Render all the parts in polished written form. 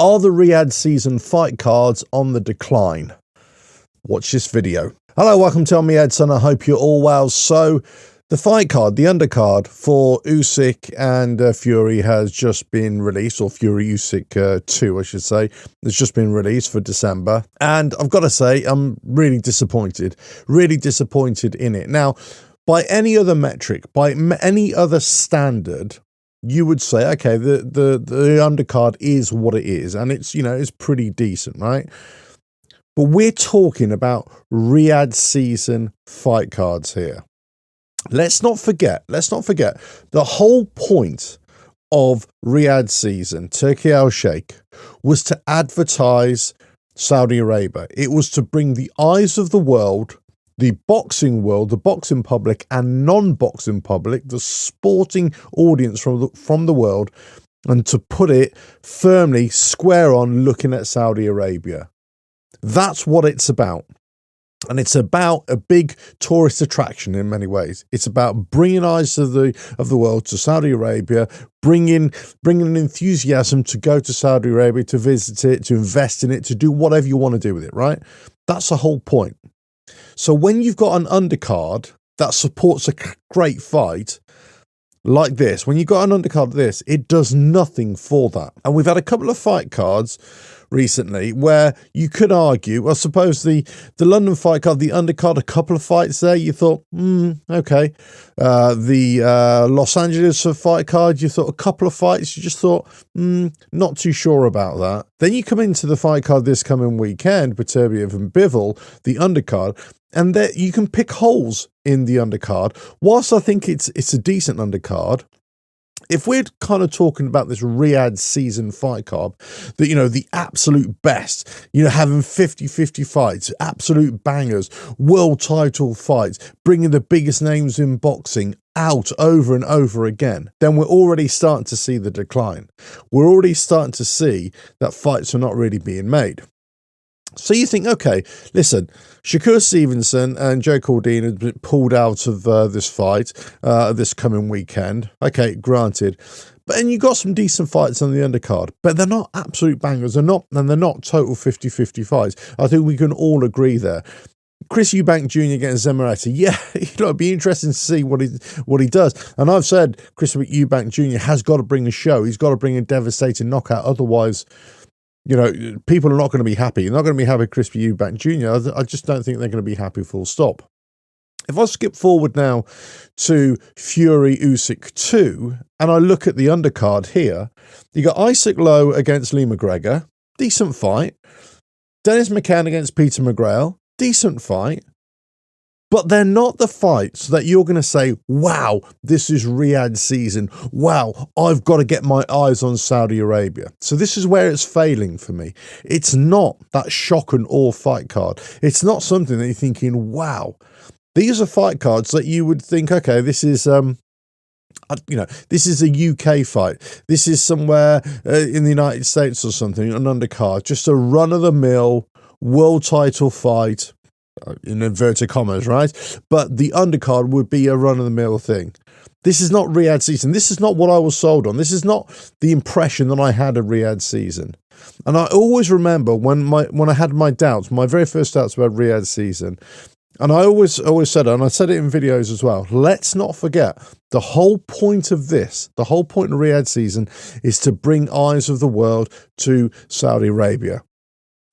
Are the Riyadh season fight cards on the decline? Watch this video. Hello, welcome to Me Edson. I hope you're all well. So, the fight card, the undercard for Usyk and Fury has just been released, or Fury-Usyk 2, I should say. It's just been released for December. And I've got to say, I'm really disappointed in it. Now, by any other metric, by any other standard, you would say, okay, the undercard is what it is, and it's, you know, it's pretty decent, right? But we're talking about Riyadh season fight cards here. Let's not forget, the whole point of Riyadh season, Turkey al-Sheikh, was to advertise Saudi Arabia. It was to bring the eyes of the world, the boxing world, the boxing public and non-boxing public, the sporting audience from the world, and to put it firmly square on looking at Saudi Arabia. That's what it's about. And it's about a big tourist attraction in many ways. It's about bringing eyes of the world to Saudi Arabia, bringing an enthusiasm to go to Saudi Arabia, to visit it, to invest in it, to do whatever you want to do with it, right? That's the whole point. So when you've got an undercard that supports a great fight like this, when you've got an undercard like this, it does nothing for that. And we've had a couple of fight cards recently where you could argue, I suppose the London fight card, the undercard, a couple of fights there, you thought, okay. The Los Angeles fight card, you thought a couple of fights, you just thought, not too sure about that. Then you come into the fight card this coming weekend, Beterbiev-Bivol, the undercard, and there you can pick holes in the undercard. Whilst I think it's a decent undercard, if we're kind of talking about this Riyadh season fight card, that, you know, the absolute best, you know, having 50-50 fights, absolute bangers, world title fights, bringing the biggest names in boxing out over and over again, then we're already starting to see the decline. We're already starting to see that fights are not really being made. So you think, okay, listen, Shakur Stevenson and Joe Cordina have been pulled out of this fight this coming weekend. Okay, granted. But then you got some decent fights on the undercard, but they're not absolute bangers. They're not total 50-50 fights. I think we can all agree there. Chris Eubank Jr. against Zemarati, yeah, you know, it'd be interesting to see what he does. And I've said Chris Eubank Jr. has got to bring a show. He's got to bring a devastating knockout. Otherwise, you know, people are not going to be happy. They're not going to be happy with Chris Eubank Jr. I just don't think they're going to be happy, full stop. If I skip forward now to Fury-Usyk 2, and I look at the undercard here, you got Isaac Lowe against Lee McGregor, decent fight. Dennis McCann against Peter McGrail, decent fight. But they're not the fights that you're going to say, wow, this is Riyadh season. Wow, I've got to get my eyes on Saudi Arabia. So this is where it's failing for me. It's not that shock and awe fight card. It's not something that you're thinking, wow. These are fight cards that you would think, okay, this is, you know, this is a UK fight. This is somewhere in the United States or something, an undercard. Just a run-of-the-mill world title fight. In inverted commas, right? But the undercard would be a run-of-the-mill thing. This is not Riyadh season. This is not what I was sold on. This is not the impression that I had of Riyadh season. And I always remember when I had my doubts, my very first doubts about Riyadh season, and I always said it, and I said it in videos as well, let's not forget, the whole point of this, the whole point of Riyadh season is to bring eyes of the world to Saudi Arabia.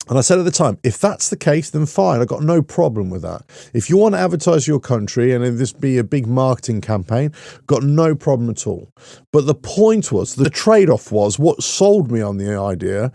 And I said at the time, if that's the case, then fine. I've got no problem with that. If you want to advertise your country and if this be a big marketing campaign, got no problem at all. But the point was, the trade-off was, what sold me on the idea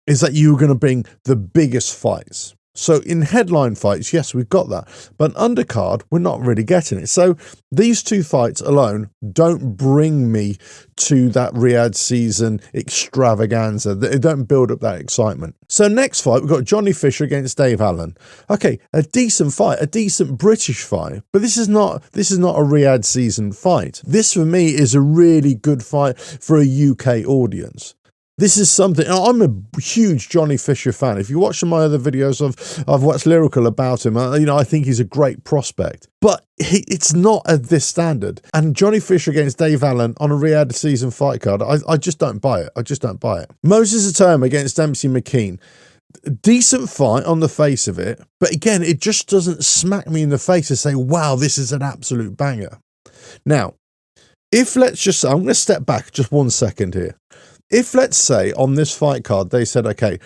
is that you were going to bring the biggest fights. So in headline fights, yes, we've got that. But undercard, we're not really getting it. So these two fights alone don't bring me to that Riyadh season extravaganza. They don't build up that excitement. So next fight, we've got Johnny Fisher against Dave Allen. Okay, a decent fight, a decent British fight. But this is not a Riyadh season fight. This for me is a really good fight for a UK audience. This is something. I'm a huge Johnny Fisher fan. If you watch some of my other videos, I've watched lyrical about him. I think he's a great prospect, but it's not at this standard. And Johnny Fisher against Dave Allen on a Riyadh season fight card, I just don't buy it. I just don't buy it. Moses Atoma against Dempsey McKean. Decent fight on the face of it, but again, it just doesn't smack me in the face to say, wow, this is an absolute banger. Now, if let's just say, I'm going to step back just 1 second here. If, let's say, on this fight card, they said, okay,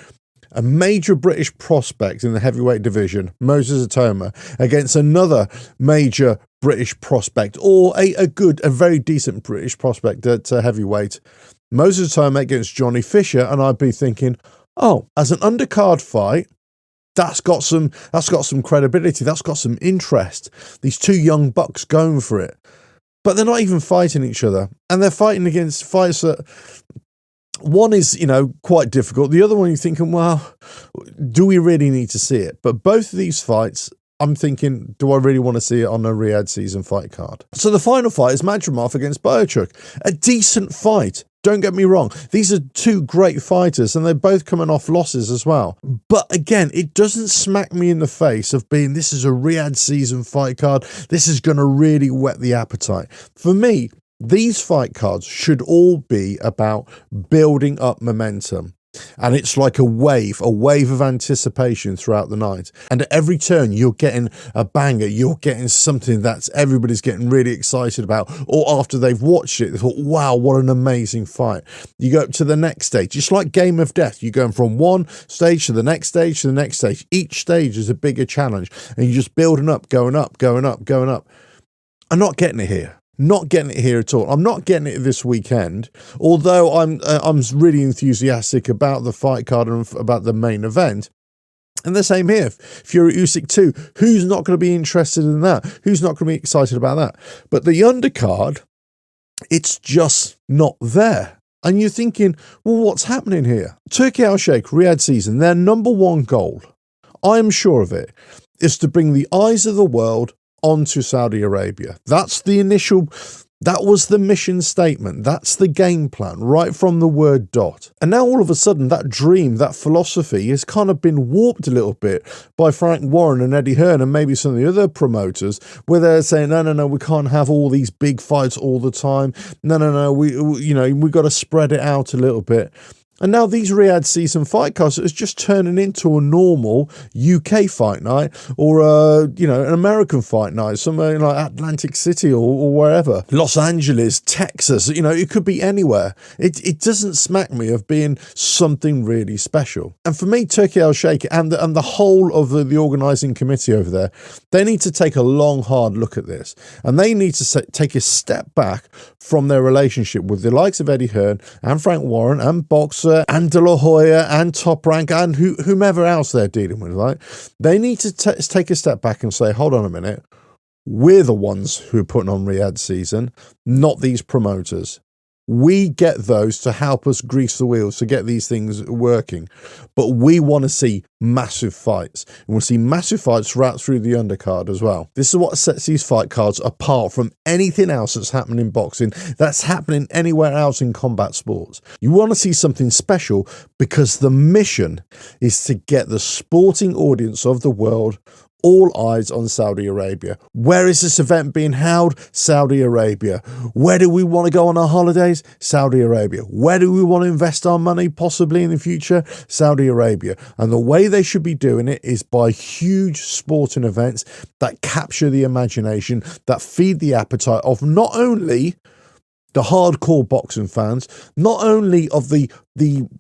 a major British prospect in the heavyweight division, Moses Atoma, against another major British prospect, or a very decent British prospect at heavyweight, Moses Atoma against Johnny Fisher, and I'd be thinking, oh, as an undercard fight, that's got some credibility, that's got some interest. These two young bucks going for it. But they're not even fighting each other, and they're fighting against fights that one is, quite difficult. The other one you're thinking, well, do we really need to see it? But both of these fights, I'm thinking, do I really want to see it on a Riyadh season fight card? So the final fight is Madrimov against Boyachuk. A decent fight. Don't get me wrong. These are two great fighters, and they're both coming off losses as well. But again, it doesn't smack me in the face of being, this is a Riyadh season fight card. This is going to really whet the appetite. For me, these fight cards should all be about building up momentum. And it's like a wave of anticipation throughout the night. And at every turn, you're getting a banger. You're getting something that's everybody's getting really excited about. Or after they've watched it, they thought, wow, what an amazing fight. You go up to the next stage. Just like Game of Death. You're going from one stage to the next stage to the next stage. Each stage is a bigger challenge. And you're just building up, going up, going up, going up. I'm not getting it here. Not getting it here at all. I'm not getting it this weekend, although I'm really enthusiastic about the fight card and about the main event. And the same here. Fury-Usyk 2. Who's not going to be interested in that? Who's not going to be excited about that? But the undercard, it's just not there. And you're thinking, well, what's happening here? Turki-Al-Sheikh, Riyadh season, their number one goal, I am sure of it, is to bring the eyes of the world onto Saudi Arabia. That was the mission statement. That's the game plan, right from the word dot. And now all of a sudden, that dream, that philosophy has kind of been warped a little bit by Frank Warren and Eddie Hearn and maybe some of the other promoters, where they're saying, no, we can't have all these big fights all the time. No, we've got to spread it out a little bit. And now these Riyadh season fight cards is just turning into a normal UK fight night, or an American fight night, somewhere like Atlantic City or wherever, Los Angeles, Texas. It could be anywhere. It doesn't smack me of being something really special. And for me, Turki-Al-Sheikh and the whole of the organising committee over there, they need to take a long, hard look at this, and they need to take a step back from their relationship with the likes of Eddie Hearn and Frank Warren and Boxer and De La Hoya and Top Rank and whomever else they're dealing with, right? They need to take a step back and say, hold on a minute, we're the ones who are putting on Riyadh season, not these promoters. We get those to help us grease the wheels to get these things working. But we want to see massive fights. And we'll see massive fights right through the undercard as well. This is what sets these fight cards apart from anything else that's happening in boxing, that's happening anywhere else in combat sports. You want to see something special because the mission is to get the sporting audience of the world all eyes on Saudi Arabia. Where is this event being held? Saudi Arabia. Where do we want to go on our holidays? Saudi Arabia. Where do we want to invest our money possibly in the future? Saudi Arabia. And the way they should be doing it is by huge sporting events that capture the imagination, that feed the appetite of not only the hardcore boxing fans, not only of the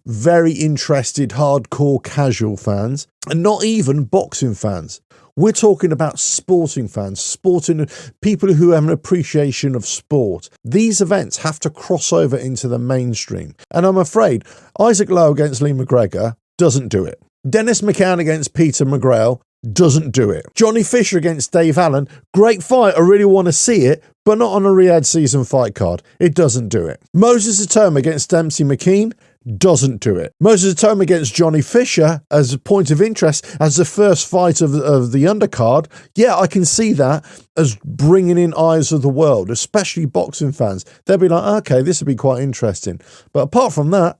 very interested hardcore casual fans, and not even boxing fans. We're talking about sporting fans, sporting people who have an appreciation of sport. These events have to cross over into the mainstream. And I'm afraid Isaac Lowe against Lee McGregor doesn't do it. Dennis McCann against Peter McGrail doesn't do it. Johnny Fisher against Dave Allen, great fight, I really want to see it, but not on a Riyadh season fight card. It doesn't do it. Moses Atoma against Dempsey McKean doesn't do it. Moses Atoma against Johnny Fisher as a point of interest, as the first fight of the undercard. Yeah, I can see that as bringing in eyes of the world, especially boxing fans. They'll be like, okay, this would be quite interesting. But apart from that,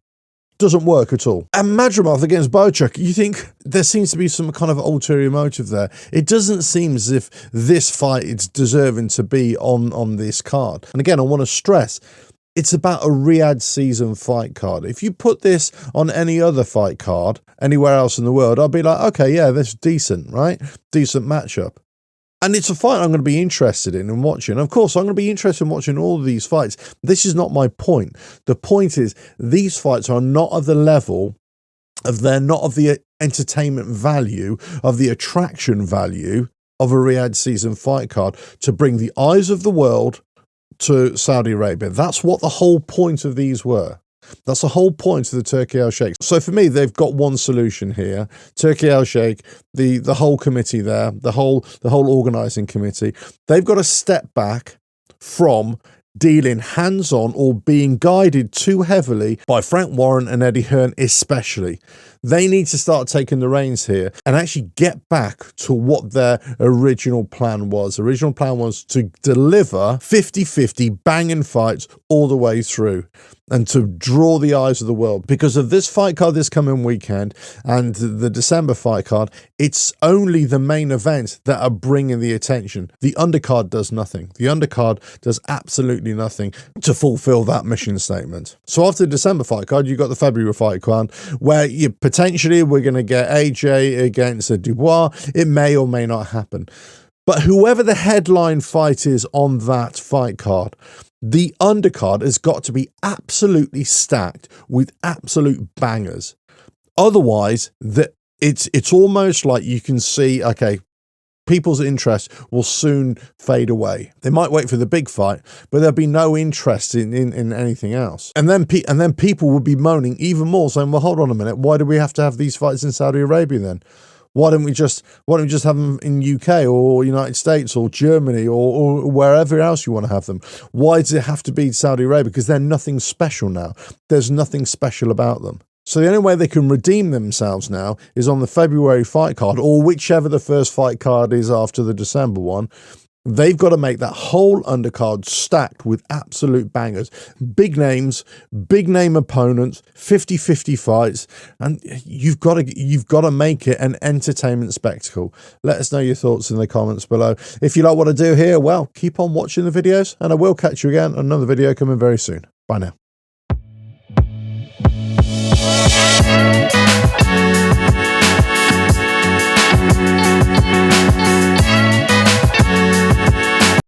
doesn't work at all. And Madrimov against Bochuk, you think there seems to be some kind of ulterior motive there. It doesn't seem as if this fight is deserving to be on this card. And again, I want to stress, it's about a Riyadh season fight card. If you put this on any other fight card anywhere else in the world, I'd be like, okay, yeah, that's decent, right? Decent matchup. And it's a fight I'm going to be interested in and watching. Of course, I'm going to be interested in watching all of these fights. This is not my point. The point is these fights are not of the level of, they're not of the entertainment value, of the attraction value of a Riyadh season fight card to bring the eyes of the world to Saudi Arabia. That's what the whole point of these were. That's the whole point of the Turkey Al-Sheikh. So for me, they've got one solution here. Turkey Al-Sheikh, the whole committee there, the whole organising committee, they've got to step back from dealing hands-on or being guided too heavily by Frank Warren and Eddie Hearn especially. They need to start taking the reins here and actually get back to what their original plan was. The original plan was to deliver 50-50 banging fights all the way through and to draw the eyes of the world. Because of this fight card this coming weekend and the December fight card, it's only the main events that are bringing the attention. The undercard does nothing. The undercard does absolutely nothing to fulfill that mission statement. So after the December fight card, you've got the February fight card where you potentially we're going to get AJ against Dubois. It may or may not happen. But whoever the headline fight is on that fight card, the undercard has got to be absolutely stacked with absolute bangers. Otherwise, it's almost like you can see, okay, people's interest will soon fade away. They might wait for the big fight, but there'll be no interest in anything else. And then people will be moaning even more, saying, well, hold on a minute, why do we have to have these fights in Saudi Arabia then? Why don't we just have them in UK or United States or Germany or wherever else you want to have them? Why does it have to be Saudi Arabia? Because they're nothing special now. There's nothing special about them. So the only way they can redeem themselves now is on the February fight card or whichever the first fight card is after the December one. They've got to make that whole undercard stacked with absolute bangers. Big names, big name opponents, 50-50 fights, and you've got to make it an entertainment spectacle. Let us know your thoughts in the comments below. If you like what I do here, well, keep on watching the videos, and I will catch you again on another video coming very soon. Bye now.